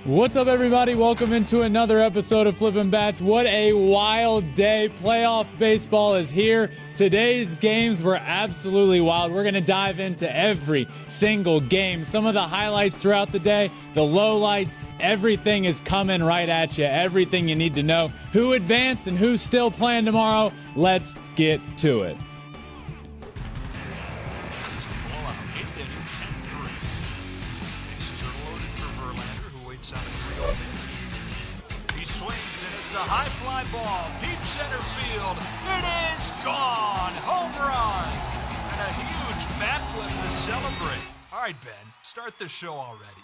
What's up, everybody? Welcome into another episode of Flippin' Bats. What a wild day. Playoff baseball is here. Today's games were absolutely wild. We're going to dive into every single game. Some of the highlights throughout the day, the lowlights, everything is coming right at you. Everything you need to know. Who advanced and who's still playing tomorrow. Let's get to it. On a 3-0 pitch. He swings and it's a high fly ball, deep center field. It is gone. Home run. And a huge bat flip to celebrate. All right, Ben, start the show already.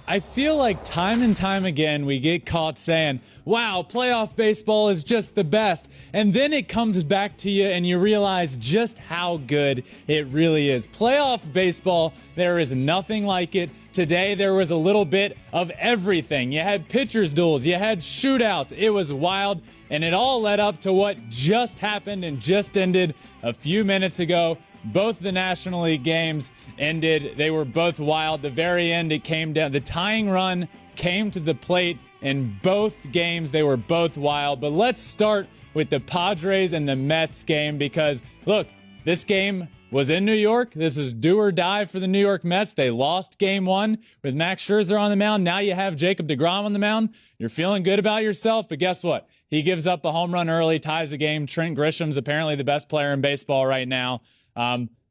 I feel like time and time again we get caught saying, wow, playoff baseball is just the best. And then it comes back to you and you realize just how good it really is. Playoff baseball, there is nothing like it. Today there was a little bit of everything. You had pitchers duels, you had shootouts. It was wild, and it all led up to what just happened and just ended a few minutes ago. Both the National League games ended. They were both wild. The very end, it came down. The tying run came to the plate in both games. They were both wild. But let's start with the Padres and the Mets game because, look, this game was in New York. This is do or die for the New York Mets. They lost game one with Max Scherzer on the mound. Now you have Jacob deGrom on the mound. You're feeling good about yourself, but guess what? He gives up a home run early, ties the game. Trent Grisham's apparently the best player in baseball right now.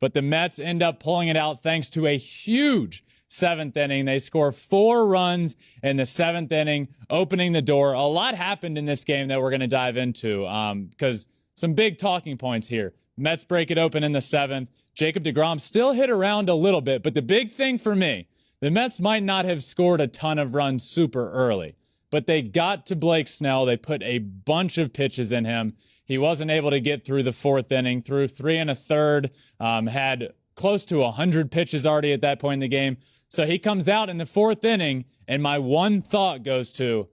But the Mets end up pulling it out thanks to a huge seventh inning. They score 4 runs in the 7th inning, opening the door. A lot happened in this game that we're going to dive into because some big talking points here. Mets break it open in the 7th. Jacob deGrom still hit around a little bit, but the big thing for me, the Mets might not have scored a ton of runs super early, but they got to Blake Snell. They put a bunch of pitches in him. He wasn't able to get through the 4th inning, through 3 1/3, had close to 100 pitches already at that point in the game. So he comes out in the 4th inning, and my one thought goes to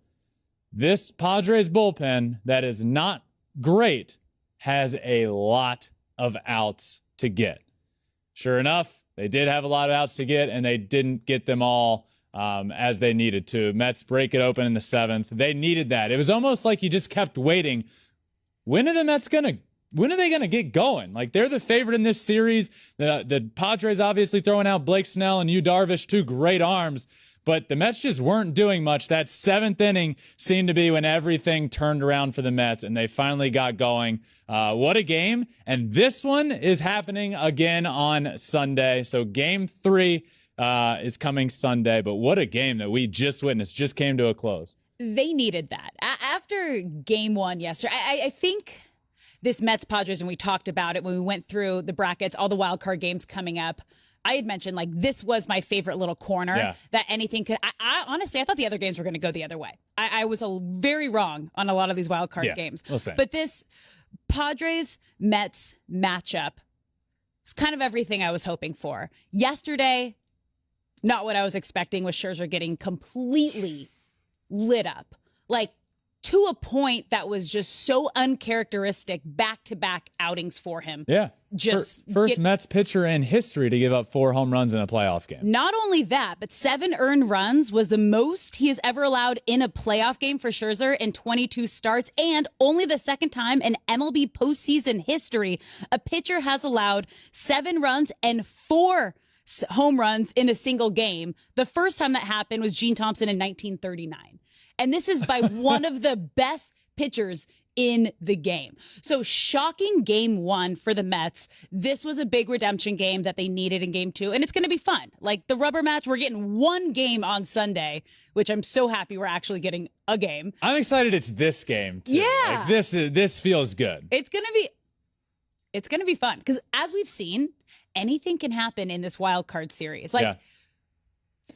this Padres bullpen that is not great has a lot of outs to get. Sure enough, they did have a lot of outs to get, and they didn't get them all as they needed to. Mets break it open in the 7th. They needed that. It was almost like you just kept waiting. When are they gonna get going? Like, they're the favorite in this series. The Padres obviously throwing out Blake Snell and Yu Darvish, 2 great arms, but the Mets just weren't doing much. That 7th inning seemed to be when everything turned around for the Mets, and they finally got going. What a game. And this one is happening again on Sunday. So game 3 is coming Sunday, but what a game that we just witnessed, just came to a close. They needed that. After game 1 yesterday, I think this Mets-Padres, and we talked about it when we went through the brackets, all the wild card games coming up, I had mentioned, like, this was my favorite little corner that anything could. I honestly, I thought the other games were going to go the other way. I was very wrong on a lot of these wild card games. But this Padres-Mets matchup was kind of everything I was hoping for. Yesterday, not what I was expecting, was Scherzer getting completely lit up. Like, to a point that was just so uncharacteristic, back-to-back outings for him. Yeah. First Mets pitcher in history to give up 4 home runs in a playoff game. Not only that, but 7 earned runs was the most he has ever allowed in a playoff game for Scherzer in 22 starts, and only the second time in MLB postseason history a pitcher has allowed 7 runs and 4 home runs in a single game. The first time that happened was Gene Thompson in 1939. And this is by one of the best pitchers in the game. So shocking game 1 for the Mets. This was a big redemption game that they needed in game 2. And it's going to be fun. Like the rubber match, we're getting 1 game on Sunday, which I'm so happy we're actually getting a game. I'm excited it's this game, too. Yeah. Like, this feels good. It's going to be fun. Because as we've seen, anything can happen in this wild card series. Like,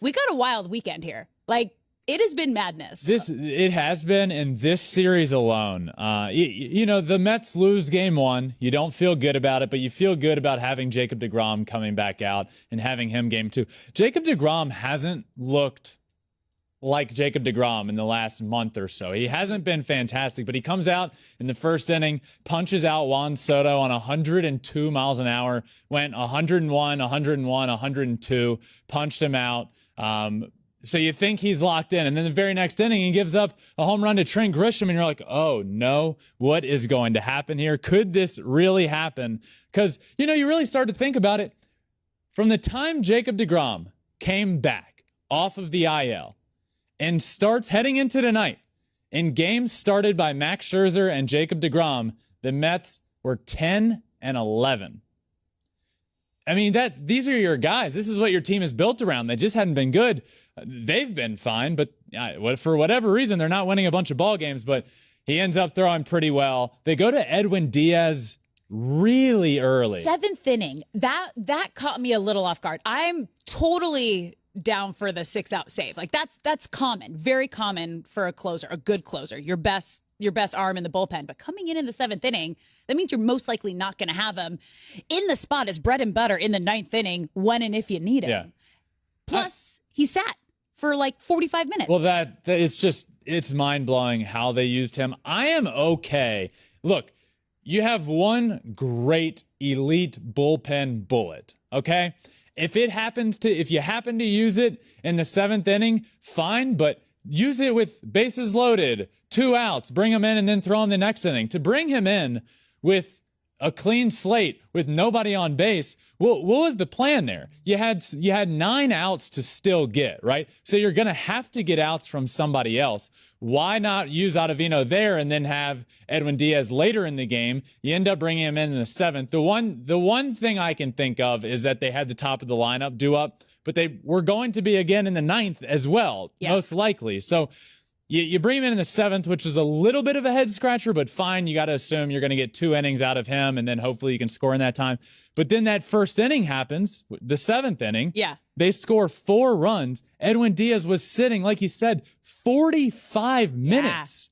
we got a wild weekend here. Like, it has been madness. It has been in this series alone. You know, the Mets lose game 1. You don't feel good about it, but you feel good about having Jacob deGrom coming back out and having him game 2. Jacob deGrom hasn't looked like Jacob deGrom in the last month or so. He hasn't been fantastic, but he comes out in the first inning, punches out Juan Soto on 102 miles an hour, went 101, 102, punched him out. So you think he's locked in, and then the very next inning, he gives up a home run to Trent Grisham, and you're like, oh, no, what is going to happen here? Could this really happen? Because, you really start to think about it. From the time Jacob deGrom came back off of the IL and starts heading into tonight, in games started by Max Scherzer and Jacob deGrom, the Mets were 10-11. I mean, these are your guys. This is what your team is built around. They just hadn't been good. They've been fine, but for whatever reason, they're not winning a bunch of ball games, but he ends up throwing pretty well. They go to Edwin Diaz really early. 7th inning. That caught me a little off guard. I'm totally down for the 6-out save. Like that's common, very common for a closer, a good closer, your best arm in the bullpen. But coming in the 7th inning, that means you're most likely not going to have him in the spot as bread and butter in the 9th inning when and if you need him. Yeah. Plus, he sat for like 45 minutes. Well, it's mind-blowing how they used him. I am okay. Look, you have one great elite bullpen bullet, okay? If you happen to use it in the 7th inning, fine, but use it with bases loaded, 2 outs, bring him in and then throw him the next inning. To bring him in with a clean slate with nobody on base, what was the plan there? You had 9 outs to still get, right? So you're going to have to get outs from somebody else. Why not use Ottavino there and then have Edwin Diaz later in the game? You end up bringing him in the 7th. The one thing I can think of is that they had the top of the lineup due up, but they were going to be again in the 9th as well, most likely. So you bring him in the 7th, which is a little bit of a head scratcher, but fine. You got to assume you're going to get 2 innings out of him, and then hopefully you can score in that time. But then that first inning happens, the 7th inning. Yeah. They score 4 runs. Edwin Diaz was sitting, like you said, 45 minutes.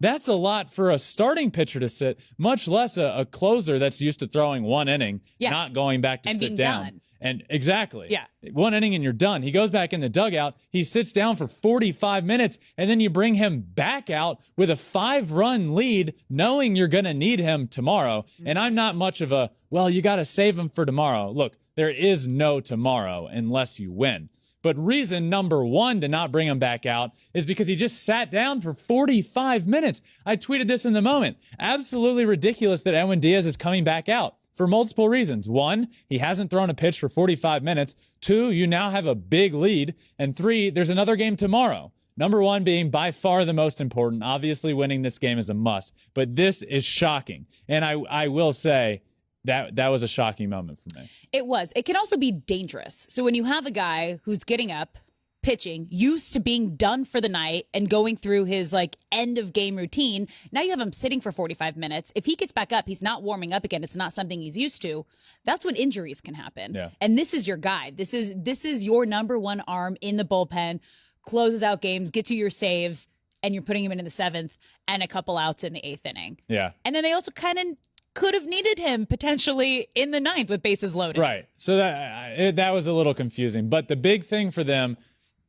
That's a lot for a starting pitcher to sit, much less a closer that's used to throwing 1 inning, not going back to and sit being down. done. And exactly. Yeah. 1 inning and you're done. He goes back in the dugout. He sits down for 45 minutes, and then you bring him back out with a 5-run lead, knowing you're going to need him tomorrow. And I'm not much of you got to save him for tomorrow. Look, there is no tomorrow unless you win. But reason number 1 to not bring him back out is because he just sat down for 45 minutes. I tweeted this in the moment. Absolutely ridiculous that Edwin Diaz is coming back out. For multiple reasons. 1, he hasn't thrown a pitch for 45 minutes. 2, you now have a big lead. And 3, there's another game tomorrow. Number 1 being by far the most important. Obviously, winning this game is a must. But this is shocking. And I will say that was a shocking moment for me. It was. It can also be dangerous. So when you have a guy who's getting up, pitching, used to being done for the night and going through his end of game routine. Now you have him sitting for 45 minutes. If he gets back up, he's not warming up again. It's not something he's used to. That's when injuries can happen. Yeah. And this is your guy. This is your number 1 arm in the bullpen, closes out games, gets you your saves, and you're putting him in the 7th and a couple outs in the 8th inning. Yeah. And then they also kind of could have needed him potentially in the 9th with bases loaded. Right. So that was a little confusing. But the big thing for them,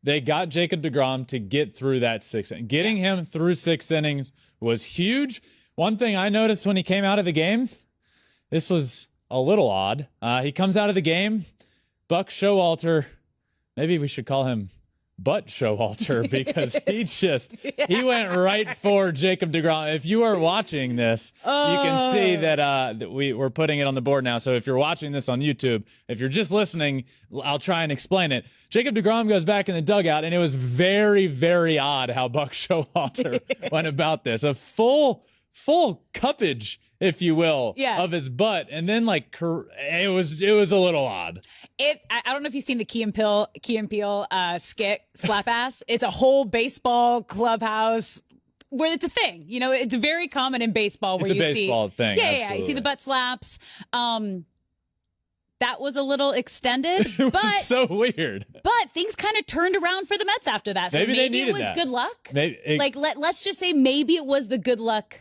they got Jacob deGrom to get through that 6th inning. Getting him through 6 innings was huge. One thing I noticed when he came out of the game, this was a little odd. He comes out of the game, Buck Showalter, maybe we should call him Butt Showalter, because he went right for Jacob deGrom. If you are watching this, you can see that we're putting it on the board now. So if you're watching this on YouTube, if you're just listening, I'll try and explain it. Jacob deGrom goes back in the dugout, and it was very, very odd how Buck Showalter went about this. A full cuppage, if you will, of his butt, and then it was a little odd. I don't know if you've seen the Key and Peele skit Slap Ass. It's a whole baseball clubhouse where it's a thing. It's very common in baseball where it's a baseball thing. Yeah. You see the butt slaps. That was a little extended, but so weird. But things kind of turned around for the Mets after that. So maybe they needed it was that. Good luck. Maybe let's just say maybe it was the good luck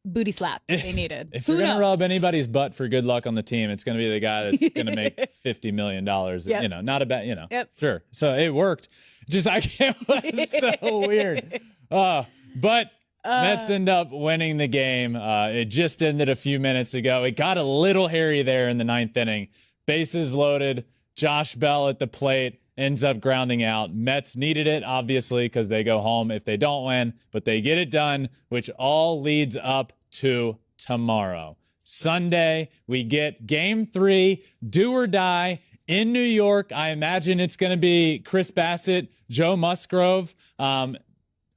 booty slap they needed. If you're going to rub anybody's butt for good luck on the team, it's going to be the guy that's going to make $50 million. Yep. Not a bad, Yep. Sure. So it worked. I can't, it's so weird. But Mets end up winning the game. It just ended a few minutes ago. It got a little hairy there in the 9th inning. Bases loaded. Josh Bell at the plate. ends up grounding out. Mets needed it, obviously, because they go home if they don't win, but they get it done, which all leads up to tomorrow. Sunday, we get Game 3, do or die, in New York. I imagine it's going to be Chris Bassett, Joe Musgrove. I'm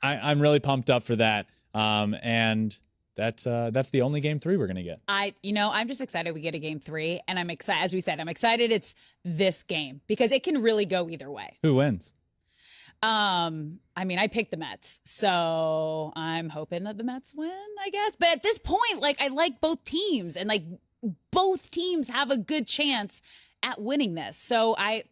really pumped up for that. And that's the only Game 3 we're going to get. I'm just excited we get a Game 3, and I'm excited. As we said, I'm excited it's this game because it can really go either way. Who wins? I picked the Mets, so I'm hoping that the Mets win, I guess. But at this point, I like both teams, and both teams have a good chance at winning this. So I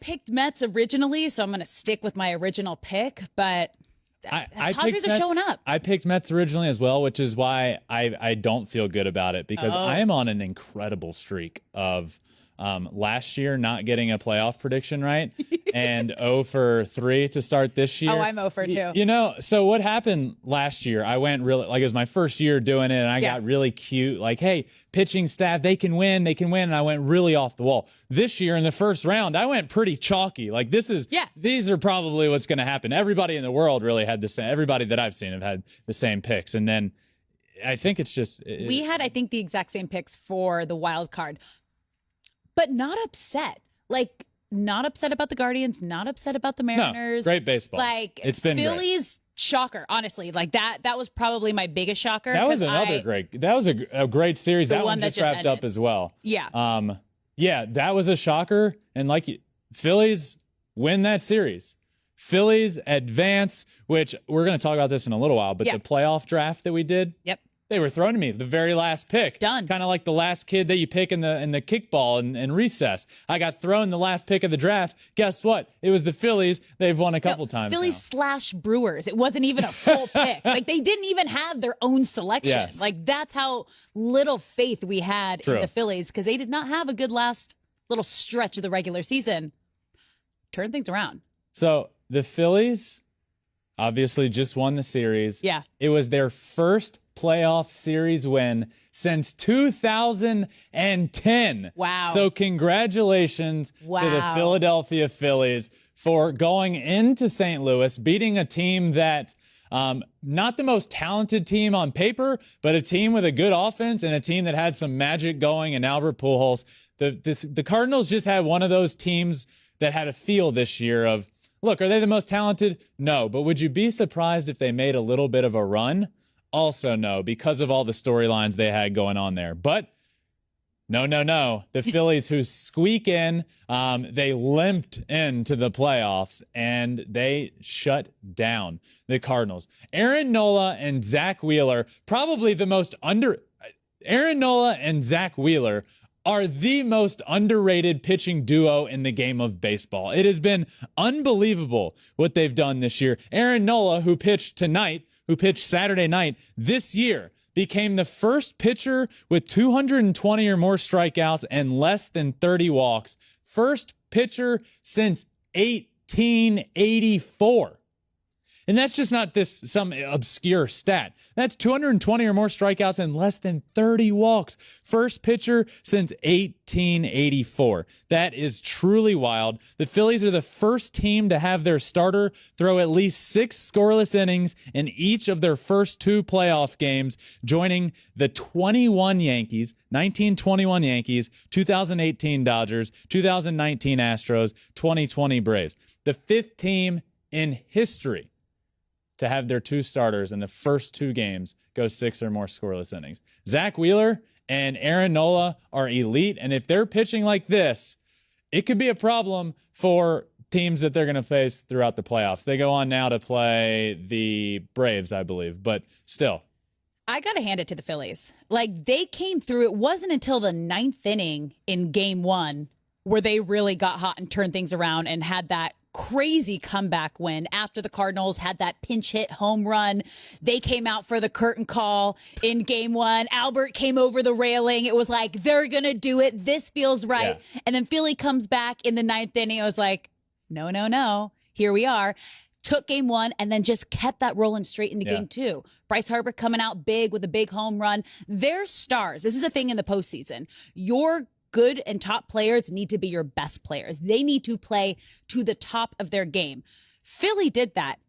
picked Mets originally, so I'm going to stick with my original pick, but Padres are showing up. I picked Mets originally as well, which is why I don't feel good about it because I am on an incredible streak of last year not getting a playoff prediction right and 0 for 3 to start this year. Oh, I'm 0 for 2. So what happened last year, I went really, it was my first year doing it, and I got really cute, hey, pitching staff, they can win, and I went really off the wall. This year in the first round, I went pretty chalky. These are probably what's going to happen. Everybody in the world really had the same, everybody that I've seen have had the same picks, and then I think it's just... we had, I think, the exact same picks for the wild card. But not upset. Not upset about the Guardians, not upset about the Mariners. No, great baseball. It's been Phillies, great. Shocker, honestly. That was probably my biggest shocker. That was that was a great series. That one just wrapped up as well. Yeah. That was a shocker. And Phillies win that series. Phillies advance, which we're going to talk about this in a little while, but the playoff draft that we did. Yep. They were thrown to me the very last pick. Done. Kind of like the last kid that you pick in the kickball and recess. I got thrown the last pick of the draft. Guess what? It was the Phillies. They've won a couple times. Phillies / Brewers. It wasn't even a full pick. They didn't even have their own selection. Yes. That's how little faith we had in the Phillies because they did not have a good last little stretch of the regular season. Turn things around. So the Phillies obviously just won the series. Yeah. It was their first playoff series win since 2010. Wow. So congratulations to the Philadelphia Phillies for going into St. Louis, beating a team that not the most talented team on paper, but a team with a good offense and a team that had some magic going in Albert Pujols. The Cardinals just had one of those teams that had a feel this year of, look, are they the most talented? No, but would you be surprised if they made a little bit of a run? Also no, because of all the storylines they had going on there. But no. The Phillies who squeak in, they limped into the playoffs, and they shut down the Cardinals. Aaron Nola and Zach Wheeler, probably the most Aaron Nola and Zach Wheeler are the most underrated pitching duo in the game of baseball. It has been unbelievable what they've done this year. Aaron Nola, who pitched Saturday night this year, became the first pitcher with 220 or more strikeouts and less than 30 walks. First pitcher since 1884. And that's just not some obscure stat. That's 220 or more strikeouts and less than 30 walks. First pitcher since 1884. That is truly wild. The Phillies are the first team to have their starter throw at least 6 scoreless innings in each of their first 2 playoff games, joining the 1921 Yankees, 2018 Dodgers, 2019 Astros, 2020 Braves. The 5th team in history to have their 2 starters in the first 2 games go 6 or more scoreless innings. Zach Wheeler and Aaron Nola are elite, and if they're pitching like this, it could be a problem for teams that they're going to face throughout the playoffs. They go on now to play the Braves, I believe, but still. I got to hand it to the Phillies. They came through. It wasn't until the 9th inning in Game 1 where they really got hot and turned things around and had that crazy comeback win after the Cardinals had that pinch hit home run. They came out for the curtain call in Game 1. Albert came over the railing. It was they're going to do it. This feels right. Yeah. And then Philly comes back in the 9th inning. I was no. Here we are. Took Game 1 and then just kept that rolling straight into Game 2. Bryce Harper coming out big with a big home run. They're stars. This is the thing in the postseason. Your good and top players need to be your best players. They need to play to the top of their game. Philly did that.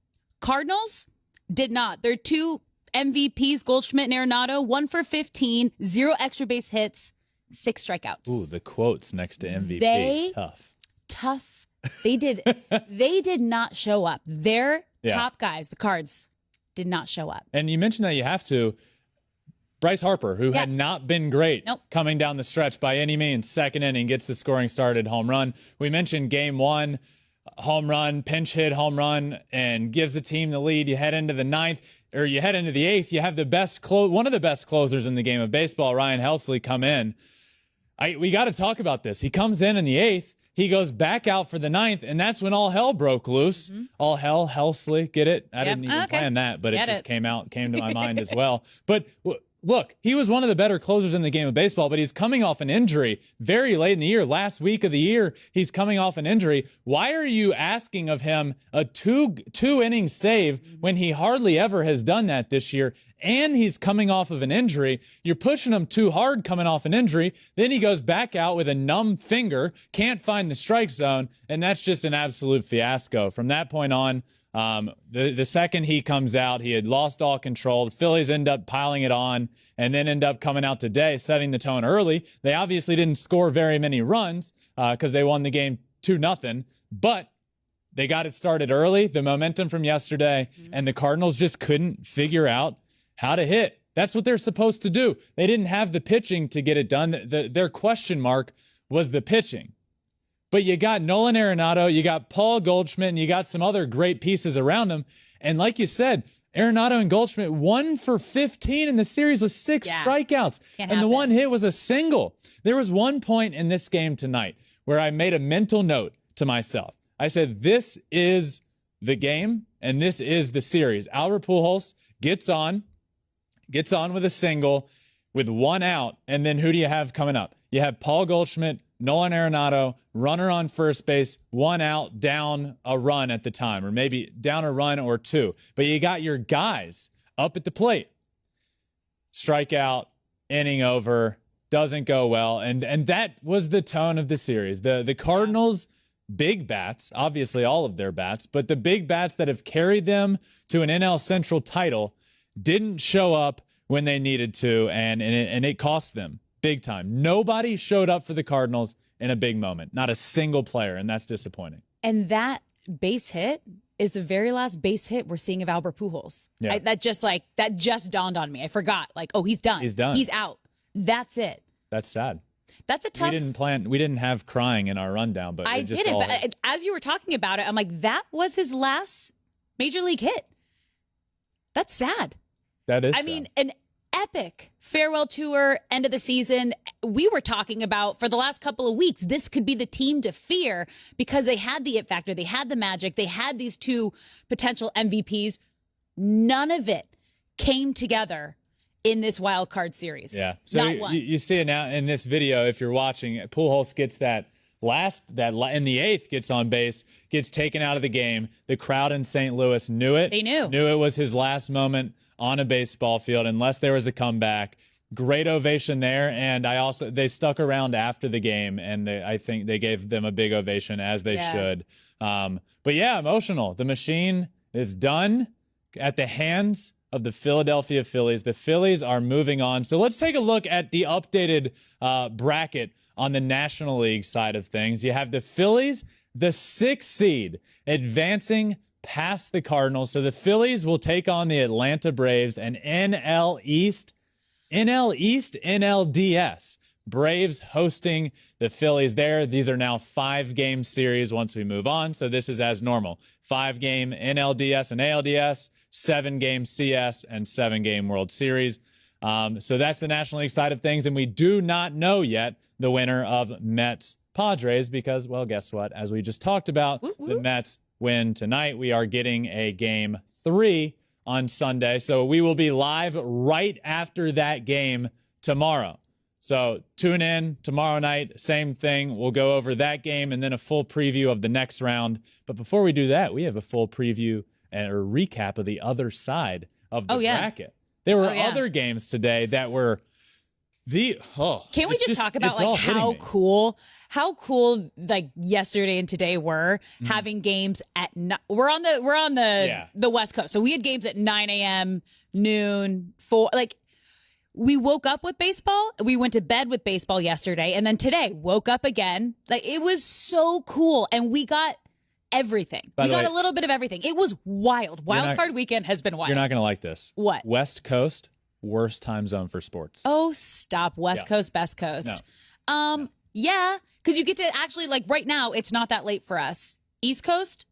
Cardinals did not. Their two MVPs, Goldschmidt and Arenado, 1 for 15, 0 extra base hits, 6 strikeouts. Ooh, the quotes next to MVP. Tough. They did not show up. Their top guys, the Cards, did not show up. And you mentioned that you have to. Bryce Harper, who had not been great coming down the stretch by any means, second inning, gets the scoring started, home run. We mentioned game 1, home run, pinch hit, home run, and gives the team the lead. You head into the 9th, or you head into the 8th. You have the best one of the best closers in the game of baseball, Ryan Helsley, come in. We got to talk about this. He comes in the 8th. He goes back out for the 9th, and that's when all hell broke loose. All hell, Helsley, get it? I didn't even plan that, but it just came to my mind as well. But look, he was one of the better closers in the game of baseball, but he's coming off an injury very late in the year. Last week of the year, he's coming off an injury. Why are you asking of him a two-inning save when he hardly ever has done that this year? And he's coming off of an injury. You're pushing him too hard coming off an injury. Then he goes back out with a numb finger, can't find the strike zone, and that's just an absolute fiasco. From that point on, the second he comes out, he had lost all control. The Phillies end up piling it on and then end up coming out today, setting the tone early. They obviously didn't score very many runs because they won the game 2-0, but they got it started early, the momentum from yesterday, and the Cardinals just couldn't figure out how to hit. That's what they're supposed to do. They didn't have the pitching to get it done. Their question mark was the pitching. But you got Nolan Arenado, you got Paul Goldschmidt, and you got some other great pieces around them. And like you said, Arenado and Goldschmidt 1 for 15 in the series with 6 strikeouts. And the one hit was a single. There was one point in this game tonight where I made a mental note to myself. I said, this is the game, and this is the series. Albert Pujols gets on with a single with 1 out, and then who do you have coming up? You have Paul Goldschmidt, Nolan Arenado, runner on first base, 1 out, down a run at the time, or maybe down a run or 2. But you got your guys up at the plate. Strikeout, inning over, doesn't go well, and that was the tone of the series. The Cardinals' big bats, obviously all of their bats, but the big bats that have carried them to an NL Central title didn't show up when they needed to, and it cost them big time. Nobody showed up for the Cardinals in a big moment. Not a single player, and that's disappointing. And that base hit is the very last base hit we're seeing of Albert Pujols. Yeah. That just dawned on me. I forgot. He's done. He's done. He's out. That's it. That's sad. That's a tough. We didn't have crying in our rundown, but I didn't. But as you were talking about it, I'm like, that was his last major league hit. That's sad. That is. I mean, an epic farewell tour, end of the season. We were talking about for the last couple of weeks, this could be the team to fear because they had the it factor, they had the magic, they had these 2 potential MVPs. None of it came together in this wild card series. Yeah. So Not one. You see it now in this video. If you're watching, Pujols gets in the 8th, gets on base, gets taken out of the game. The crowd in St. Louis knew it. They knew it was his last moment on a baseball field, unless there was a comeback. Great ovation there, and they stuck around after the game, and I think they gave them a big ovation, as they should. But yeah, emotional. The machine is done at the hands of the Philadelphia Phillies. The Phillies are moving on. So let's take a look at the updated bracket on the National League side of things. You have the Phillies, the 6th seed, advancing past the Cardinals. So the Phillies will take on the Atlanta Braves and NLDS. Braves hosting the Phillies there. These are now 5-game series once we move on. So this is as normal. 5-game NLDS and ALDS, 7-game CS, and 7-game World Series. So that's the National League side of things. And we do not know yet the winner of Mets Padres because, well, guess what? As we just talked about, the Mets win tonight. We are getting a game 3 on Sunday. So we will be live right after that game tomorrow. So tune in tomorrow night, same thing. We'll go over that game and then a full preview of the next round. But before we do that, we have a full preview and a recap of the other side of the bracket. There were other games today that were Can we just talk about like how cool like yesterday and today were having games at we're on the West Coast, so we had games at 9 a.m., noon, 4. Like we woke up with baseball, we went to bed with baseball yesterday, and then today woke up again. Like it was so cool, and we got everything. We got a little bit of everything. It was wild. Wild card weekend has been wild. You're not going to like this. What? West Coast, worst time zone for sports. Oh, stop. West Coast, best coast. No. Yeah, because you get to actually, like, right now, it's not that late for us. East Coast?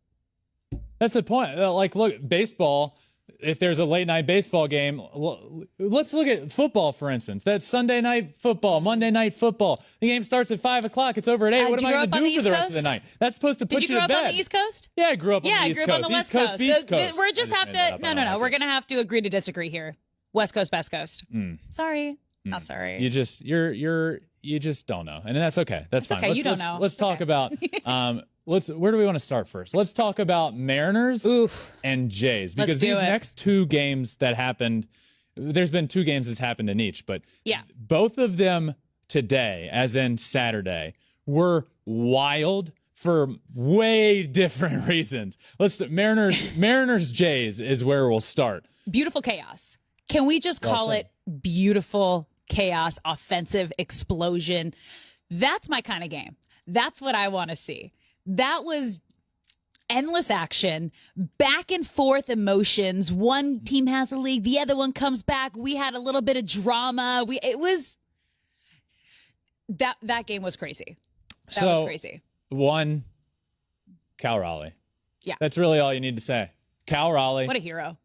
That's the point. Like, look, baseball, if there's a late night baseball game, let's look at football, for instance. That's Sunday night football, Monday night football. The game starts at 5 o'clock. It's over at 8. What am I going to do for the rest of the night? That's supposed to put you to bed. Did you grow up on the East Coast? Yeah, I grew up on the East Coast. Yeah, I grew up on the West Coast. East Coast. We're just have to, no. We're going to have to agree to disagree here. West Coast, best coast. Sorry. Not sorry. You just don't know. And that's okay. That's fine. Okay, you don't know. Let's talk about where do we want to start first? Let's talk about Mariners and Jays, because these next two games that happened, there's been two games that's happened in each, but both of them today, as in Saturday, were wild for way different reasons. Mariners Jays is where we'll start. Beautiful chaos. Can we just call it beautiful chaos, offensive explosion? That's my kind of game. That's what I want to see. That was endless action, back and forth emotions. One team has a lead, the other one comes back. We had a little bit of drama. That game was crazy. That was crazy. One, Cal Raleigh. Yeah. That's really all you need to say. Cal Raleigh. What a hero.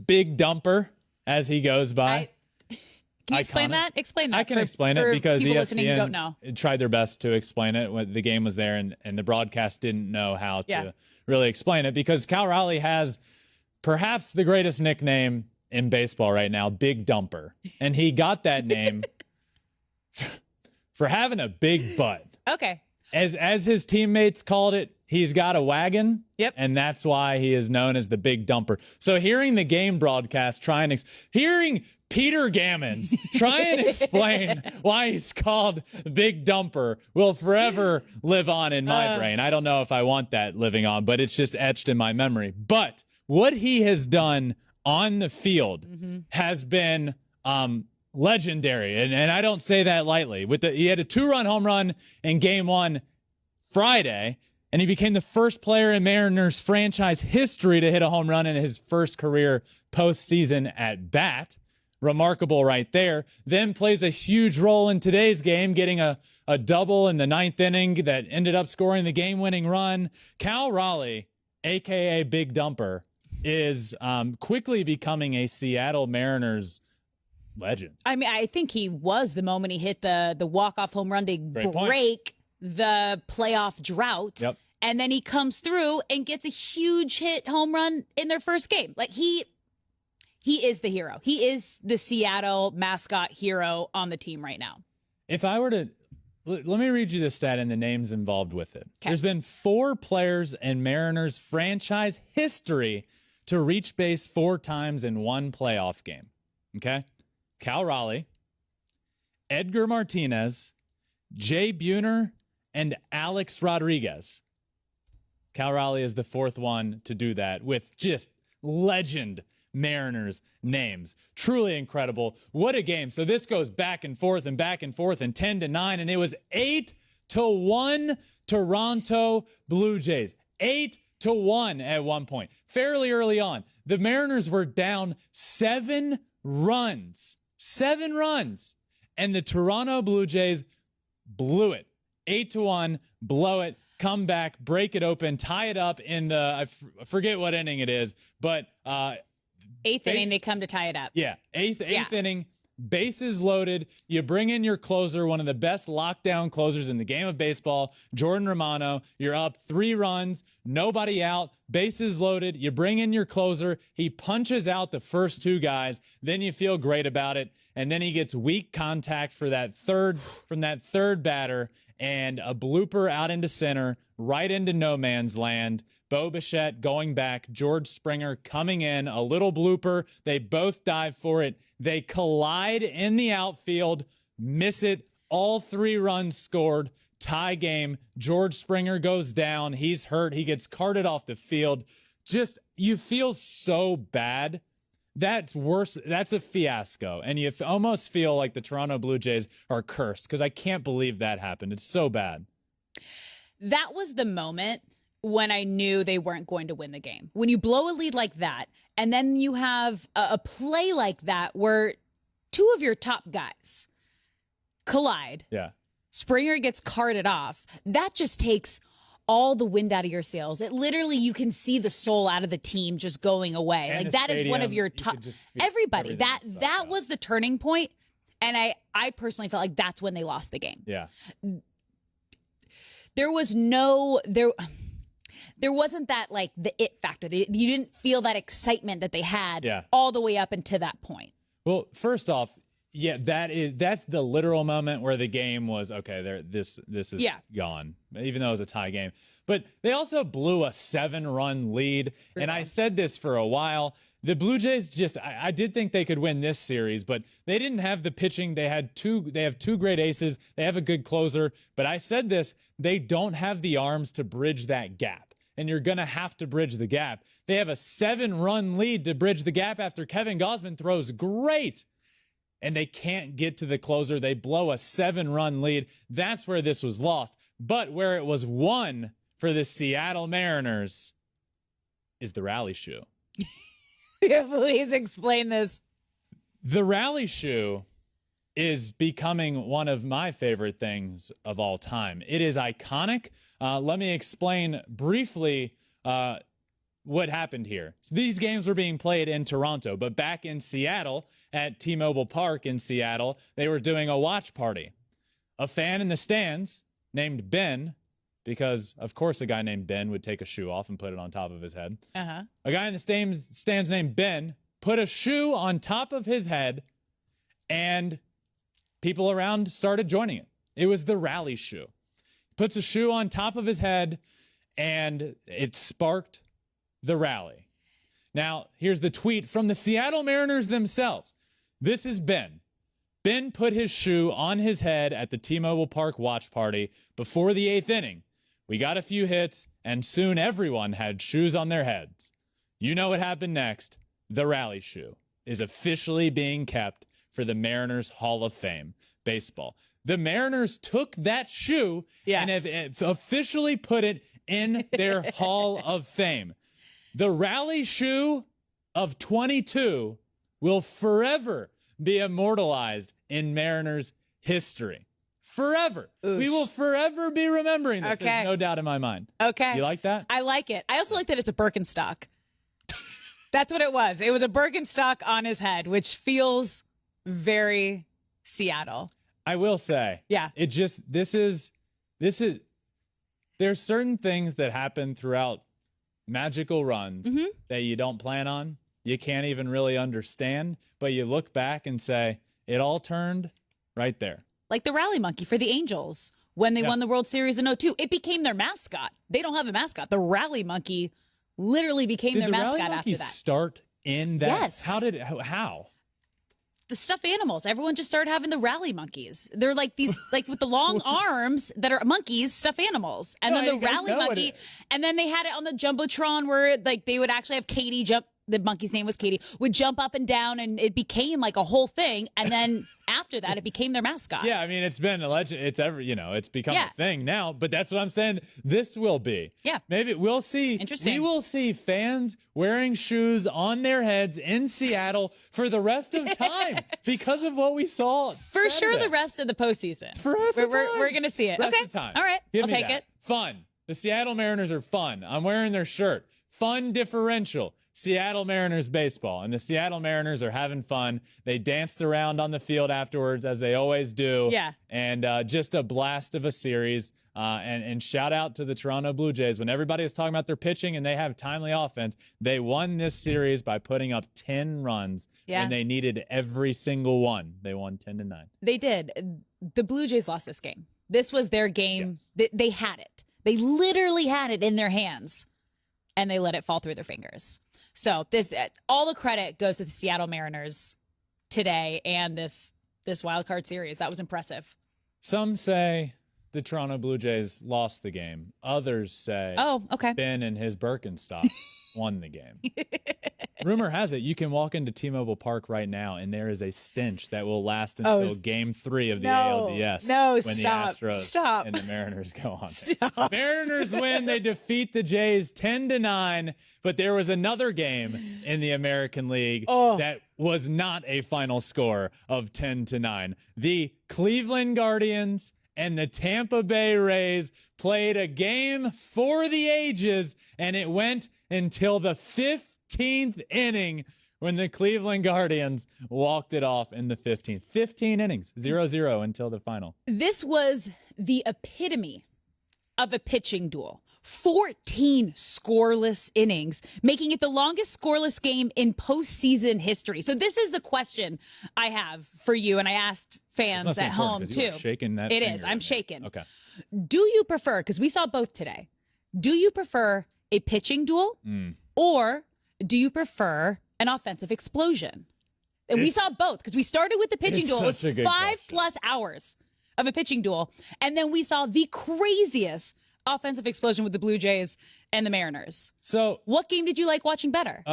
Big dumper, as he goes by. Can you explain that? Explain that. I can explain it because people listening who don't know. Tried their best to explain it when the game was there, and the broadcast didn't know how to really explain it, because Cal Raleigh has perhaps the greatest nickname in baseball right now, Big Dumper. And he got that name for having a big butt. Okay. As his teammates called it, he's got a wagon. Yep. And that's why he is known as the Big Dumper. So hearing the game broadcast, hearing Peter Gammons try and explain why he's called Big Dumper will forever live on in my brain. I don't know if I want that living on, but it's just etched in my memory. But what he has done on the field has been legendary, and I don't say that lightly. He had a 2-run home run in Game 1 Friday, and he became the first player in Mariners franchise history to hit a home run in his first career postseason at bat. Remarkable right there. Then plays a huge role in today's game, getting a double in the 9th inning that ended up scoring the game-winning run. Cal Raleigh, a.k.a. Big Dumper, is quickly becoming a Seattle Mariners legend. I mean, I think he was the moment he hit the walk-off home run to break the playoff drought. Yep. And then he comes through and gets a huge hit home run in their first game. Like he is the hero. He is the Seattle mascot hero on the team right now. If I were to, let me read you the stat and the names involved with it. Okay. There's been 4 players in Mariners franchise history to reach base 4 times in one playoff game. Okay? Cal Raleigh, Edgar Martinez, Jay Buhner, and Alex Rodriguez. Cal Raleigh is the 4th one to do that with just legend Mariners names. Truly incredible. What a game. So this goes back and forth and 10-9, and it was 8-1 Toronto Blue Jays. 8-1 at one point. Fairly early on. The Mariners were down 7 runs. 7 runs. And the Toronto Blue Jays blew it. 8-1, blow it, come back, break it open, tie it up in the, I forget what inning it is, but 8th inning, they come to tie it up. Yeah, eighth inning, bases loaded. You bring in your closer, one of the best lockdown closers in the game of baseball, Jordan Romano. You're up 3 runs, nobody out, bases loaded. You bring in your closer. He punches out the first 2 guys. Then you feel great about it. And then he gets weak contact from that third batter, and a blooper out into center, right into no man's land. Bo Bichette going back, George Springer coming in, a little blooper. They both dive for it. They collide in the outfield. miss it. All 3 runs scored. Tie game. George Springer goes down. He's hurt. He gets carted off the field. Just, you feel so bad. That's worse. That's a fiasco. And you almost feel like the Toronto Blue Jays are cursed because I can't believe that happened. It's so bad. That was the moment when I knew they weren't going to win the game. When you blow a lead like that, and then you have a play like that where 2 of your top guys collide. Yeah. Springer gets carted off. That just takes all the wind out of your sails. It literally, you can see the soul out of the team just going away. And like that is one of your top. Everybody. That was the turning point, and I personally felt like that's when they lost the game. Yeah. There wasn't that like the it factor. You didn't feel that excitement that they had all the way up until that point. Well, first off, yeah, that's the literal moment where the game was okay. This is gone, even though it was a tie game. But they also blew a 7-run lead, and I said this for a while. The Blue Jays I did think they could win this series, but they didn't have the pitching. They have 2 great aces. They have a good closer, but I said this, they don't have the arms to bridge that gap, and you're going to have to bridge the gap. They have a 7-run lead to bridge the gap after Kevin Gausman throws great, and they can't get to the closer. They blow a 7-run lead. That's where this was lost. But where it was won for the Seattle Mariners is the rally shoe. Please explain this. The rally shoe is becoming one of my favorite things of all time. It is iconic. Let me explain briefly what happened here. So these games were being played in Toronto, but back in Seattle at T-Mobile Park in Seattle, they were doing a watch party. A fan in the stands named Ben, because of course a guy named Ben would take a shoe off and put it on top of his head. A guy in the stands named Ben put a shoe on top of his head, and people around started joining it. It was the rally shoe. Puts a shoe on top of his head, and it sparked the rally. Now, here's the tweet from the Seattle Mariners themselves. This is Ben. Ben put his shoe on his head at the T-Mobile Park watch party before the 8th inning. We got a few hits, and soon everyone had shoes on their heads. You know what happened next. The rally shoe is officially being kept for the Mariners Hall of Fame baseball. The Mariners took that shoe and have officially put it in their Hall of Fame. The rally shoe of 22 will forever be immortalized in Mariners history. Forever. Oosh. We will forever be remembering this. Okay. There's no doubt in my mind. Okay. You like that? I like it. I also like that it's a Birkenstock. That's what it was. It was a Birkenstock on his head, which feels very Seattle. I will say. Yeah. It just, there's certain things that happen throughout magical runs that you don't plan on. You can't even really understand, but you look back and say, it all turned right there. Like the rally monkey for the Angels when they won the World Series in 2002. It became their mascot. They don't have a mascot. The rally monkey literally became their mascot after that. Start in that? Yes. How? The stuffed animals. Everyone just started having the rally monkeys. They're like these, like with the long arms that are monkeys, stuffed animals. And then the rally monkey. And then they had it on the Jumbotron where like they would actually have Katie jump. The monkey's name was Katie, would jump up and down, and it became like a whole thing. And then after that, it became their mascot. Yeah, I mean, it's been a legend. It's become a thing now. But that's what I'm saying. This will be. Yeah. Maybe we'll see. Interesting. We will see fans wearing shoes on their heads in Seattle for the rest of time because of what we saw. For sure, the rest of the postseason. For rest of time. We're going to see it. Rest okay. of time. All right. I'll take it. Fun. The Seattle Mariners are fun. I'm wearing their shirt. Fun differential. Seattle Mariners baseball, and the Seattle Mariners are having fun. They danced around on the field afterwards, as they always do. Yeah. And just a blast of a series. And shout out to the Toronto Blue Jays. When everybody is talking about their pitching and they have timely offense, they won this series by putting up 10 runs when they needed every single one. They won 10-9. They did. The Blue Jays lost this game. This was their game. Yes. They had it. They literally had it in their hands, and they let it fall through their fingers. So this, all the credit goes to the Seattle Mariners today and this this wild card series. That was impressive. Some say the Toronto Blue Jays lost the game. Others say Ben and his Birkenstock won the game. Rumor has it you can walk into T-Mobile Park right now and there is a stench that will last until Game 3 of the ALDS. When the Astros and the Mariners go on there. Mariners win. They defeat the Jays 10-9, but there was another game in the American League that was not a final score of 10-9. The Cleveland Guardians and the Tampa Bay Rays played a game for the ages, and it went until the 15th inning when the Cleveland Guardians walked it off in the 15th. 15 innings, 0-0 until the final. This was the epitome of a pitching duel. 14 scoreless innings, making it the longest scoreless game in postseason history. So this is the question I have for you, and I asked fans at home too. Shaking that it is. I'm shaking. Okay. Do you prefer, because we saw both today, do you prefer a pitching duel or do you prefer an offensive explosion? And we saw both, because we started with the pitching duel. It was 5+ hours of a pitching duel. And then we saw the craziest offensive explosion with the Blue Jays and the Mariners. So what game did you like watching better?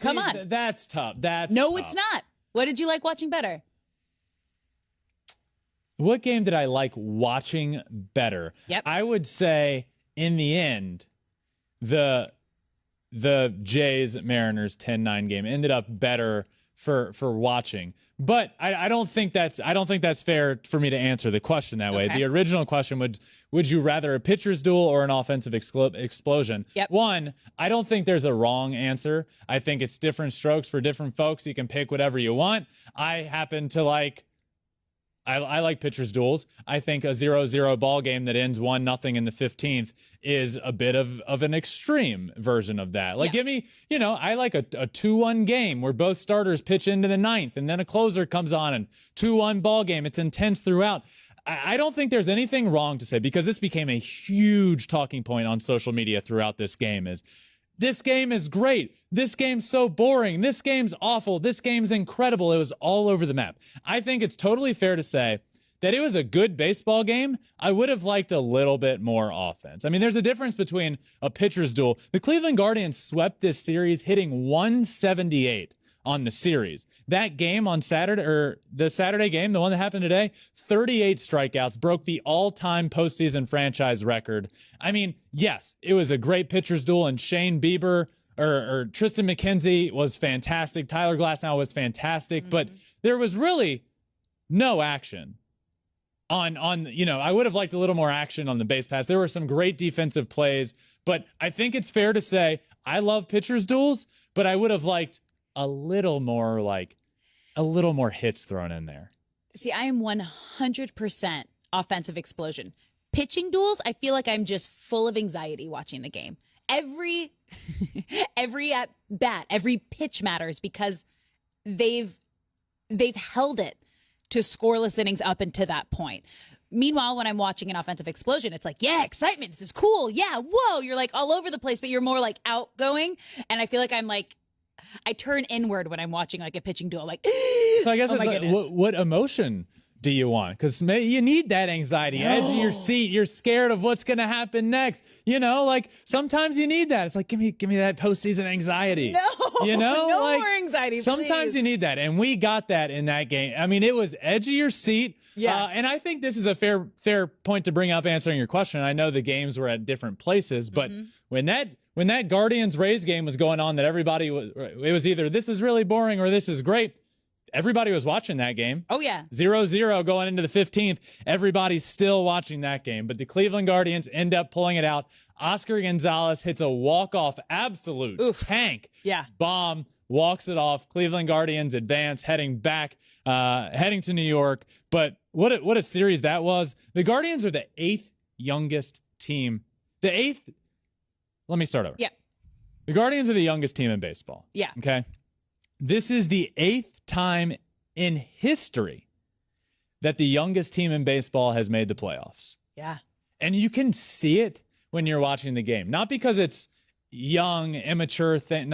Come on. That's tough. It's not. What did you like watching better? What game did I like watching better? Yep. I would say in the end, the Jays Mariners 10-9 game ended up better for watching. But I don't think that's fair for me to answer the question that way. The original question would you rather a pitcher's duel or an offensive explosion? Yep. One, I don't think there's a wrong answer. I think it's different strokes for different folks. You can pick whatever you want. I happen to like I like pitchers duels. I think a 0-0 ball game that ends 1-0 in the 15th is a bit of an extreme version of that. Like, give me, I like a 2-1 game where both starters pitch into the 9th and then a closer comes on and 2-1 ball game. It's intense throughout. I don't think there's anything wrong to say, because this became a huge talking point on social media throughout this game, is this game is great. This game's so boring. This game's awful. This game's incredible. It was all over the map. I think it's totally fair to say that it was a good baseball game. I would have liked a little bit more offense. I mean, there's a difference between a pitcher's duel. The Cleveland Guardians swept this series, hitting 178 on the series. That game on Saturday, or the Saturday game, the one that happened today, 38 strikeouts, broke the all-time postseason franchise record. I mean, yes, it was a great pitcher's duel, and Shane Bieber or Tristan McKenzie was fantastic. Tyler Glasnow was fantastic, but there was really no action on I would have liked a little more action on the base pass. There were some great defensive plays, but I think it's fair to say I love pitcher's duels, but I would have liked a little more hits thrown in there. See, I am 100% offensive explosion. Pitching duels, I feel like I'm just full of anxiety watching the game. Every at bat, every pitch matters, because they've held it to scoreless innings up until that point. Meanwhile, when I'm watching an offensive explosion, it's like, yeah, excitement. This is cool. Yeah, whoa. You're like all over the place, but you're more like outgoing. And I feel like I turn inward when I'm watching like a pitching duel. Like, so I guess what emotion do you want? Because you need that anxiety. Edge of your seat. You're scared of what's going to happen next. Like sometimes you need that. It's like, give me that postseason anxiety. No more anxiety. Sometimes you need that, and we got that in that game. I mean, it was edge of your seat. Yeah. And I think this is a fair point to bring up answering your question. I know the games were at different places, but when that Guardians Rays game was going on, it was either this is really boring or this is great. Everybody was watching that game. Oh, yeah. 0-0 going into the 15th. Everybody's still watching that game. But the Cleveland Guardians end up pulling it out. Oscar Gonzalez hits a walk-off absolute tank. Yeah. Bomb, walks it off. Cleveland Guardians advance, heading to New York. But what a series that was. The Guardians are the 8th youngest team. Let me start over. Yeah. The Guardians are the youngest team in baseball. Yeah. Okay. This is the 8th time in history that the youngest team in baseball has made the playoffs. Yeah. And you can see it when you're watching the game. Not because it's, young, immature thing,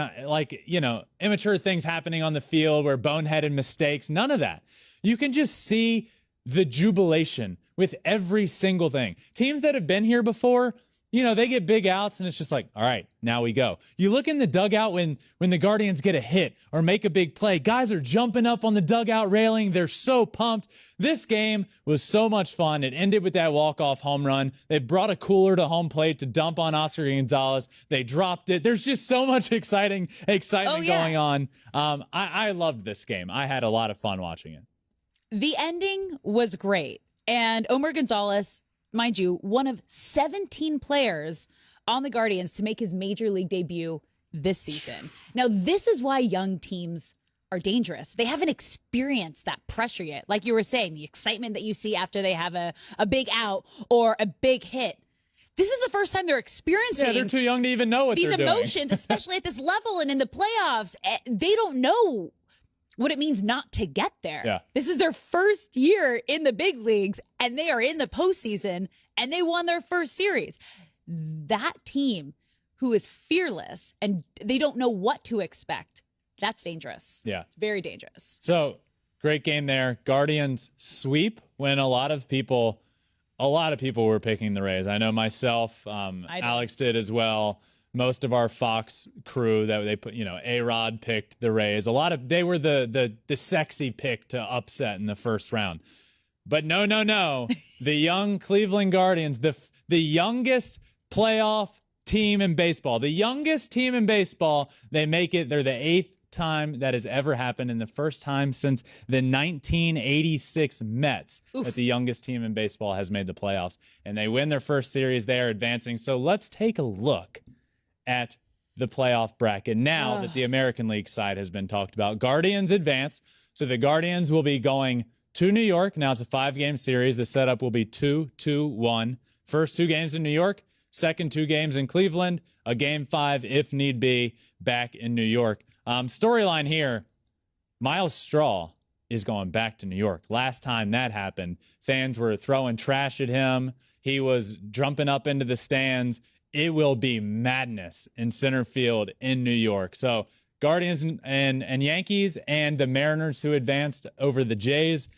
immature things happening on the field where boneheaded mistakes, none of that. You can just see the jubilation with every single thing. Teams that have been here before, they get big outs and it's just like, all right, now we go. You look in the dugout when the Guardians get a hit or make a big play, guys are jumping up on the dugout railing. They're so pumped. This game was so much fun. It ended with that walk-off home run. They brought a cooler to home plate to dump on Oscar Gonzalez. They dropped it. There's just so much excitement going on. I loved this game. I had a lot of fun watching it. The ending was great. And Omar Gonzalez, mind you, one of 17 players on the Guardians to make his major league debut this season. Now, this is why young teams are dangerous. They haven't experienced that pressure yet. Like you were saying, the excitement that you see after they have a big out or a big hit. This is the first time they're experiencing. Yeah, they're too young to even know what they're doing. These emotions, especially at this level and in the playoffs. They don't know what it means not to get there. Yeah. This is their first year in the big leagues, and they are in the postseason, and they won their first series. That team who is fearless and they don't know what to expect, that's dangerous. Yeah. Very dangerous. So, great game there. Guardians sweep when a lot of people were picking the Rays. I know myself, Alex did as well. Most of our Fox crew that they put, A-Rod picked the Rays. They were the sexy pick to upset in the first round. But no. The young Cleveland Guardians, the youngest playoff team in baseball. The youngest team in baseball, they make it. They're the 8th time that has ever happened, and the first time since the 1986 Mets that the youngest team in baseball has made the playoffs. And they win their first series. They are advancing. So let's take a look at the playoff bracket now that the American League side has been talked about. Guardians advance. So the Guardians will be going to New York. Now it's a 5-game series. The setup will be 2-2-1. First 2 games in New York, second 2 games in Cleveland, a game 5, if need be, back in New York. Storyline here, Miles Straw is going back to New York. Last time that happened, fans were throwing trash at him. He was jumping up into the stands. It will be madness in center field in New York. So Guardians and Yankees and the Mariners who advanced over the Jays,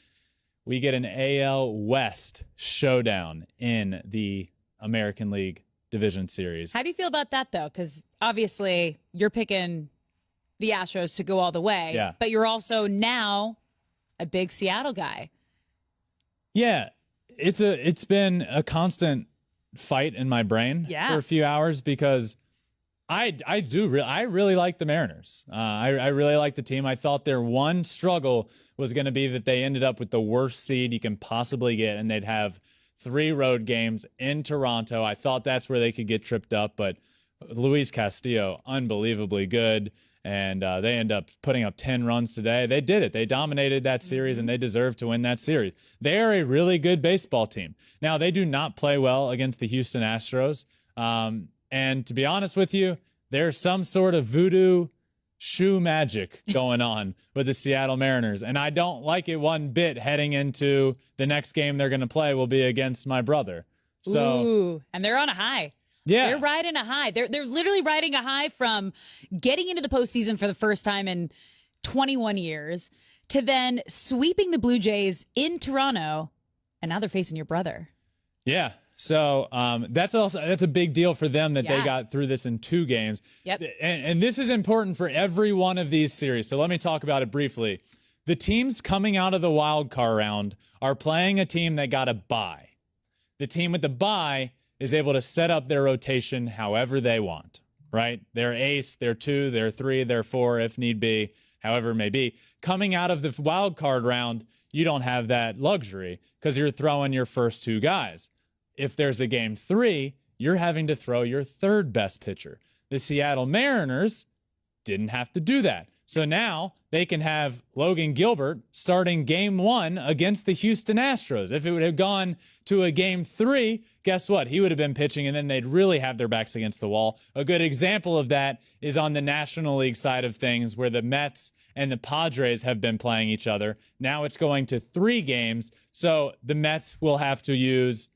we get an AL West showdown in the American League Division Series. How do you feel about that, though? Because obviously you're picking the Astros to go all the way, but you're also now a big Seattle guy. Yeah, it's been a constant fight in my brain for a few hours because I really like the Mariners. I really like the team. I thought their one struggle was going to be that they ended up with the worst seed you can possibly get, and they'd have 3 road games in Toronto. I thought that's where they could get tripped up, but Luis Castillo, unbelievably good, and they end up putting up 10 runs today. They did it. They dominated that series, and they deserve to win that series. They are a really good baseball team. Now, they do not play well against the Houston Astros, and to be honest with you, there's some sort of voodoo shoe magic going on with the Seattle Mariners, and I don't like it one bit heading into the next game they're going to play will be against my brother. So, and they're on a high. Yeah. They're riding a high. They're literally riding a high from getting into the postseason for the first time in 21 years to then sweeping the Blue Jays in Toronto, and now they're facing your brother. Yeah. So that's a big deal for them that they got through this in 2 games. Yep. And this is important for every one of these series. So let me talk about it briefly. The teams coming out of the wild card round are playing a team that got a bye. The team with the bye is able to set up their rotation however they want, right? They're ace, they're 2, they're 3, they're 4, if need be, however it may be. Coming out of the wild card round, you don't have that luxury because you're throwing your first 2 guys. If there's a game 3, you're having to throw your 3rd best pitcher. The Seattle Mariners didn't have to do that. So now they can have Logan Gilbert starting game 1 against the Houston Astros. If it would have gone to a game 3, guess what? He would have been pitching, and then they'd really have their backs against the wall. A good example of that is on the National League side of things, where the Mets and the Padres have been playing each other. Now it's going to 3 games, so the Mets will have to use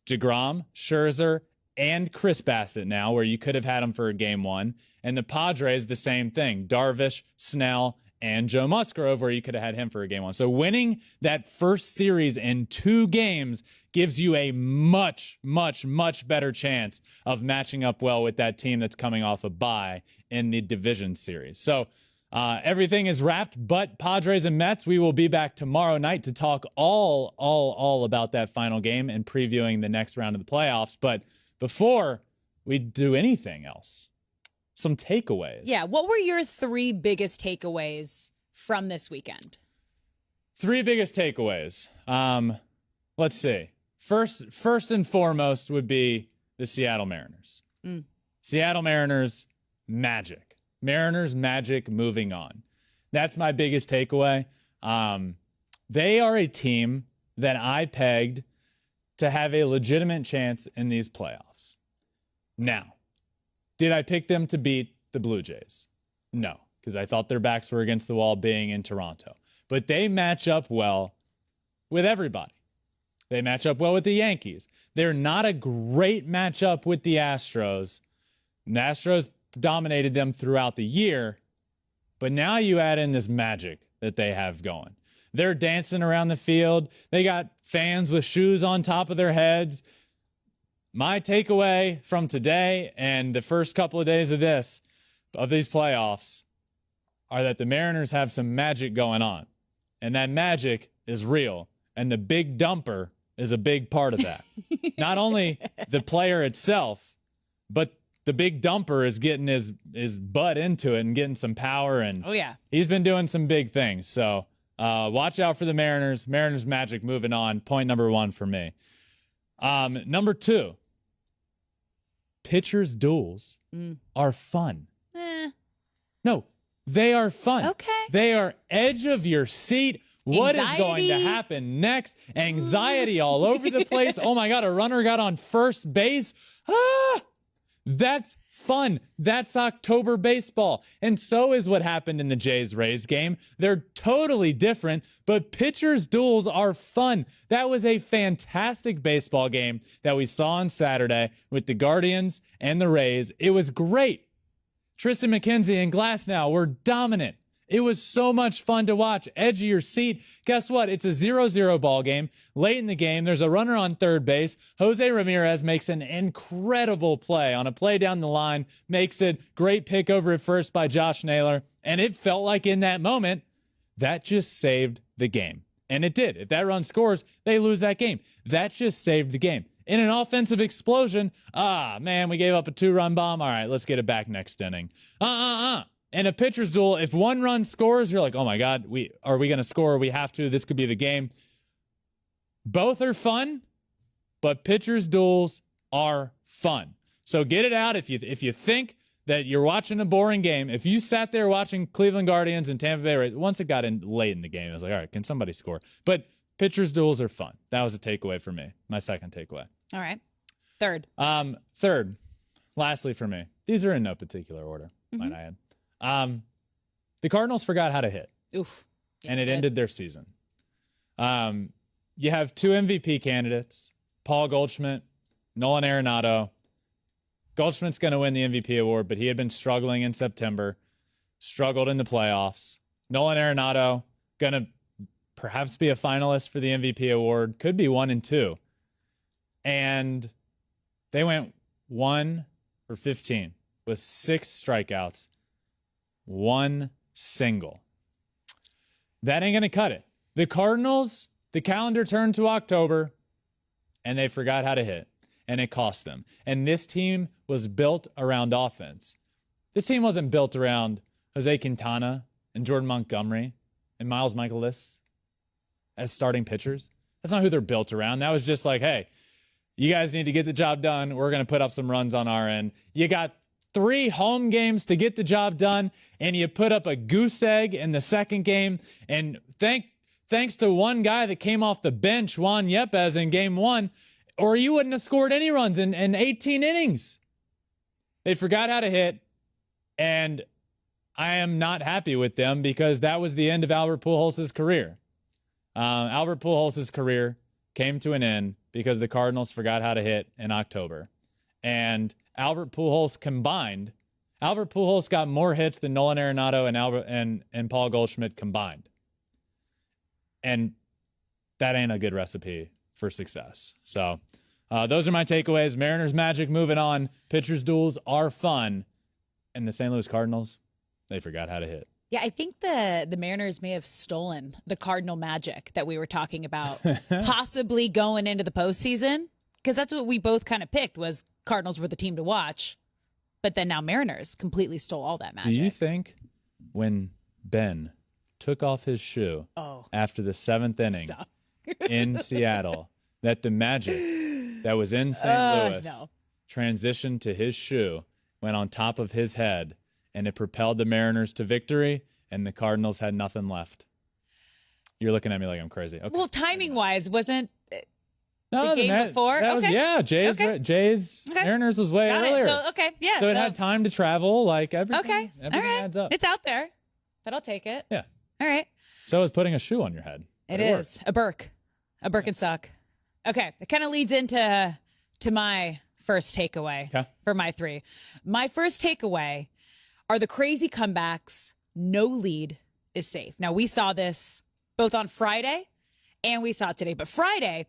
DeGrom, Scherzer, and Chris Bassett now, where you could have had him for a game one. And the Padres, the same thing. Darvish, Snell, and Joe Musgrove, where you could have had him for a game one. So winning that first series in 2 games gives you a much, much, much better chance of matching up well with that team that's coming off a bye in the division series. So everything is wrapped, but Padres and Mets, we will be back tomorrow night to talk all about that final game and previewing the next round of the playoffs. But before we do anything else, some takeaways. Yeah. What were your 3 biggest takeaways from this weekend? 3 biggest takeaways. Let's see. First and foremost would be the Seattle Mariners. Seattle Mariners, magic. Mariners, magic, moving on. That's my biggest takeaway. They are a team that I pegged to have a legitimate chance in these playoffs. Now, did I pick them to beat the Blue Jays? No, because I thought their backs were against the wall being in Toronto. But they match up well with everybody. They match up well with the Yankees. They're not a great matchup with the Astros. The Astros dominated them throughout the year, but now you add in this magic that they have going. They're dancing around the field. They got fans with shoes on top of their heads. My takeaway from today and the first couple of days of these playoffs are that the Mariners have some magic going on, and that magic is real, and the big dumper is a big part of that. Not only the player itself, but the big dumper is getting his butt into it and getting some power, and he's been doing some big things. So watch out for the Mariners. Mariners magic moving on. Point number 1 for me. Number 2, pitchers duels are fun. No, they are fun. Okay. They are edge of your seat. What is going to happen next? Anxiety all over the place. Oh my God, a runner got on first base. That's fun. That's October baseball. And so is what happened in the Jays-Rays game. They're totally different, but pitchers' duels are fun. That was a fantastic baseball game that we saw on Saturday with the Guardians and the Rays. It was great. Tristan McKenzie and Glasnow were dominant. It was so much fun to watch. Edge of your seat. Guess what? It's a 0-0 ball game. Late in the game, there's a runner on third base. Jose Ramirez makes an incredible play on a play down the line, makes it. Great pick over at first by Josh Naylor. And it felt like in that moment, that just saved the game. And it did. If that run scores, they lose that game. That just saved the game. In an offensive explosion, man, we gave up a 2-run bomb. All right, let's get it back next inning. And a pitcher's duel, if one run scores, you're like, oh my God, are we going to score? We have to. This could be the game. Both are fun, but pitcher's duels are fun. So get it out if you think that you're watching a boring game. If you sat there watching Cleveland Guardians and Tampa Bay Rays, once it got in late in the game, I was like, all right, can somebody score? But pitcher's duels are fun. That was a takeaway for me. My second takeaway. All right. Third. Third, lastly for me, these are in no particular order, might I add. The Cardinals forgot how to hit. Oof. And it ended their season. You have 2 MVP candidates, Paul Goldschmidt, Nolan Arenado. Goldschmidt's going to win the MVP award, but he had been struggling in September, struggled in the playoffs. Nolan Arenado going to perhaps be a finalist for the MVP award, could be 1 and 2. And they went 1 for 15 with 6 strikeouts. 1 single. That ain't going to cut it. The Cardinals, the calendar turned to October, and they forgot how to hit, and it cost them. And this team was built around offense. This team wasn't built around Jose Quintana and Jordan Montgomery and Miles Michaelis as starting pitchers. That's not who they're built around. That was just like, hey, you guys need to get the job done. We're going to put up some runs on our end. You got 3 home games to get the job done, and you put up a goose egg in the second game. And thanks to one guy that came off the bench, Juan Yepes, in game 1, or you wouldn't have scored any runs in 18 innings. They forgot how to hit, and I am not happy with them because that was the end of Albert Pujols' career. Albert Pujols' career came to an end because the Cardinals forgot how to hit in October. and Albert Pujols combined. Albert Pujols got more hits than Nolan Arenado and Paul Goldschmidt combined. And that ain't a good recipe for success. So those are my takeaways. Mariners Magic moving on. Pitchers duels are fun. And the St. Louis Cardinals, they forgot how to hit. Yeah, I think the Mariners may have stolen the Cardinal magic that we were talking about, possibly going into the postseason, because that's what we both kind of picked was Cardinals were the team to watch. But then now Mariners completely stole all that magic. Do you think when Ben took off his shoe after the 7th inning in Seattle, that the magic that was in St. Louis transitioned to his shoe, went on top of his head, and it propelled the Mariners to victory, and the Cardinals had nothing left? You're looking at me like I'm crazy. Okay. Well, timing-wise, wasn't the game before? That was, Jays Mariners was way earlier. So, So it had time to travel, like everything. Okay. Everything All right. adds up. It's out there, but I'll take it. Yeah. All right. So is putting a shoe on your head. It is a Birkenstock. Okay. It kind of leads into my first takeaway for my 3. My first takeaway are the crazy comebacks. No lead is safe. Now, we saw this both on Friday and we saw it today. But Friday,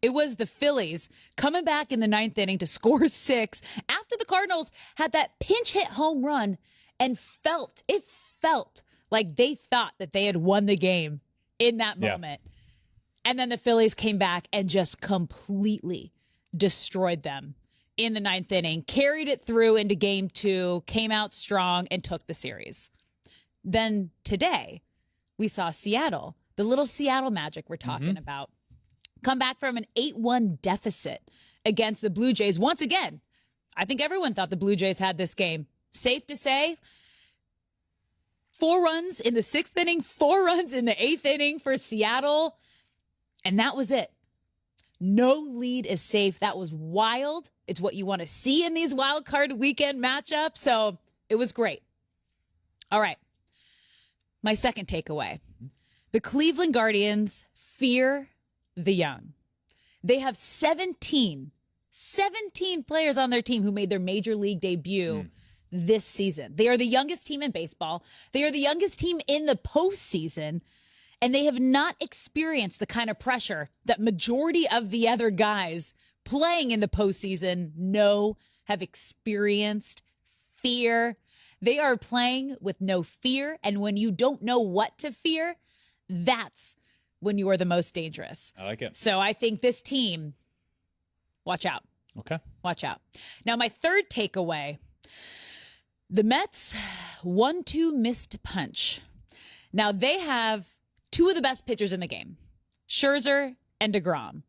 it was the Phillies coming back in the 9th inning to score 6 after the Cardinals had that pinch hit home run and felt like they thought that they had won the game in that moment. And then the Phillies came back and just completely destroyed them in the 9th inning, carried it through into game 2, came out strong, and took the series. Then today, we saw Seattle, the little Seattle magic we're talking about, come back from an 8-1 deficit against the Blue Jays. Once again, I think everyone thought the Blue Jays had this game. Safe to say, 4 runs in the 6th inning, 4 runs in the 8th inning for Seattle, and that was it. No lead is safe. That was wild. It's what you want to see in these wild card weekend matchups. So it was great. All right. My second takeaway. The Cleveland Guardians fear the young. They have 17 players on their team who made their major league debut this season. They are the youngest team in baseball. They are the youngest team in the postseason. And they have not experienced the kind of pressure that majority of the other guys playing in the postseason have experienced. Fear. They are playing with no fear. And when you don't know what to fear, that's when you are the most dangerous. I like it. So I think this team, watch out. Okay. Watch out. Now, my third takeaway, the Mets 1-2 missed punch. Now, they have 2 of the best pitchers in the game, Scherzer and DeGrom.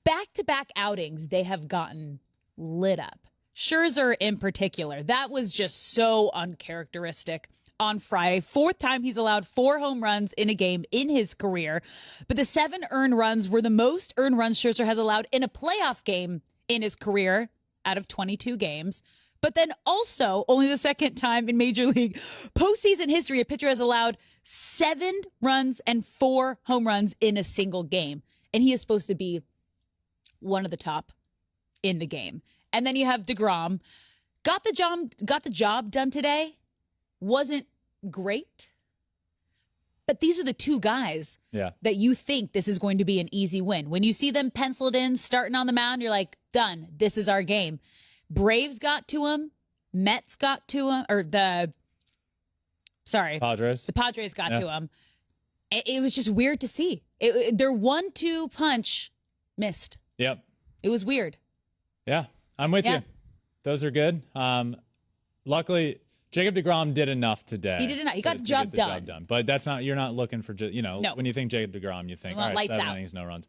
Back-to-back outings, they have gotten lit up. Scherzer in particular, that was just so uncharacteristic on Friday. 4th time he's allowed 4 home runs in a game in his career. But the 7 earned runs were the most earned runs Scherzer has allowed in a playoff game in his career out of 22 games. But then also only the 2nd time in Major League postseason history, a pitcher has allowed 7 runs and 4 home runs in a single game. And he is supposed to be one of the top in the game. And then you have DeGrom. Got the job done today. Wasn't great. But these are the 2 guys that you think this is going to be an easy win. When you see them penciled in, starting on the mound, you're like, done. This is our game. Braves got to him. Mets got to him. Padres. The Padres got to him. It was just weird to see. Their 1-2 punch missed. Yep. It was weird. Yeah, I'm with you. Those are good. Luckily, Jacob deGrom did enough today. He did enough. He got the job done. But that's not. You're not looking for when you think Jacob deGrom, you think all right, 7 innings, no runs.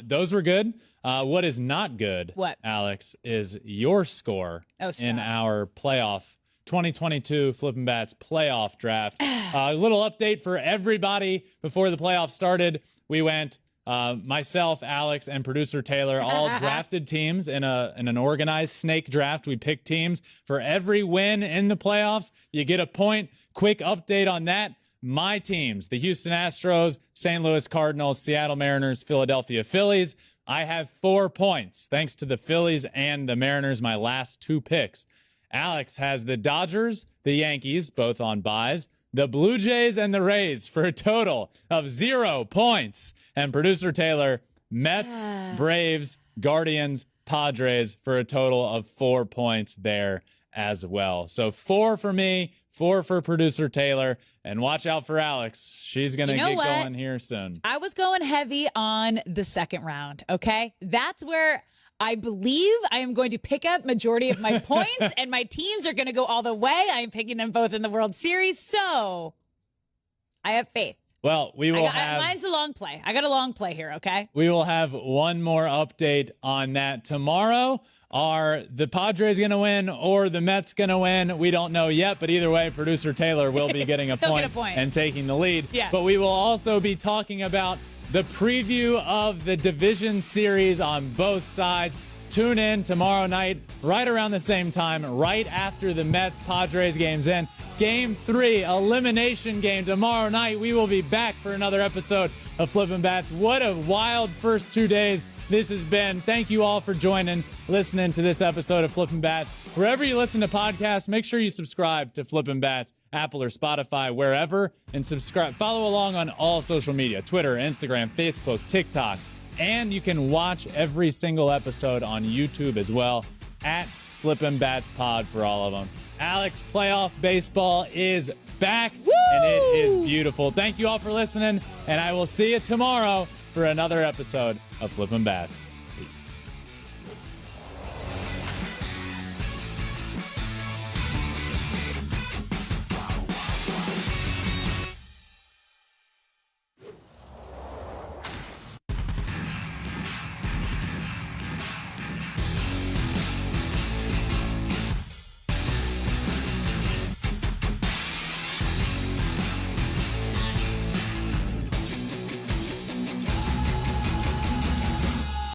Those were good. What is not good, Alex, is your score in our playoff 2022 Flippin' Bats playoff draft. A little update for everybody before the playoffs started. We went. Myself, Alex, and producer Taylor all drafted teams in an organized snake draft. We picked teams for every win in the playoffs. You get a point. Quick update on that. My teams, the Houston Astros, St. Louis Cardinals, Seattle Mariners, Philadelphia Phillies. I have 4 points, thanks to the Phillies and the Mariners, my last 2 picks. Alex has the Dodgers, the Yankees, both on byes, the Blue Jays, and the Rays for a total of 0 points. And producer Taylor, Mets, Braves, Guardians, Padres for a total of 4 points there as well. So 4 for me, 4 for producer Taylor, and watch out for Alex. She's going to get going here soon. I was going heavy on the second round, okay? That's where I believe I am going to pick up majority of my points, and my teams are going to go all the way. I am picking them both in the World Series, so I have faith. Well, we will have... Mine's a long play. I got a long play here, okay? We will have one more update on that tomorrow. Are the Padres going to win or the Mets going to win? We don't know yet, but either way, producer Taylor will be getting a point and taking the lead. Yeah. But we will also be talking about the preview of the division series on both sides. Tune in tomorrow night, right around the same time, right after the Mets-Padres games end. Game 3, elimination game tomorrow night. We will be back for another episode of Flippin' Bats. What a wild first 2 days this has been. Thank you all for listening to this episode of Flippin' Bats. Wherever you listen to podcasts, make sure you subscribe to Flippin' Bats, Apple or Spotify, wherever, and subscribe. Follow along on all social media, Twitter, Instagram, Facebook, TikTok. And you can watch every single episode on YouTube as well, at Flippin' Bats Pod for all of them. Alex, playoff baseball is back, and it is beautiful. Thank you all for listening, and I will see you tomorrow for another episode of Flippin' Bats.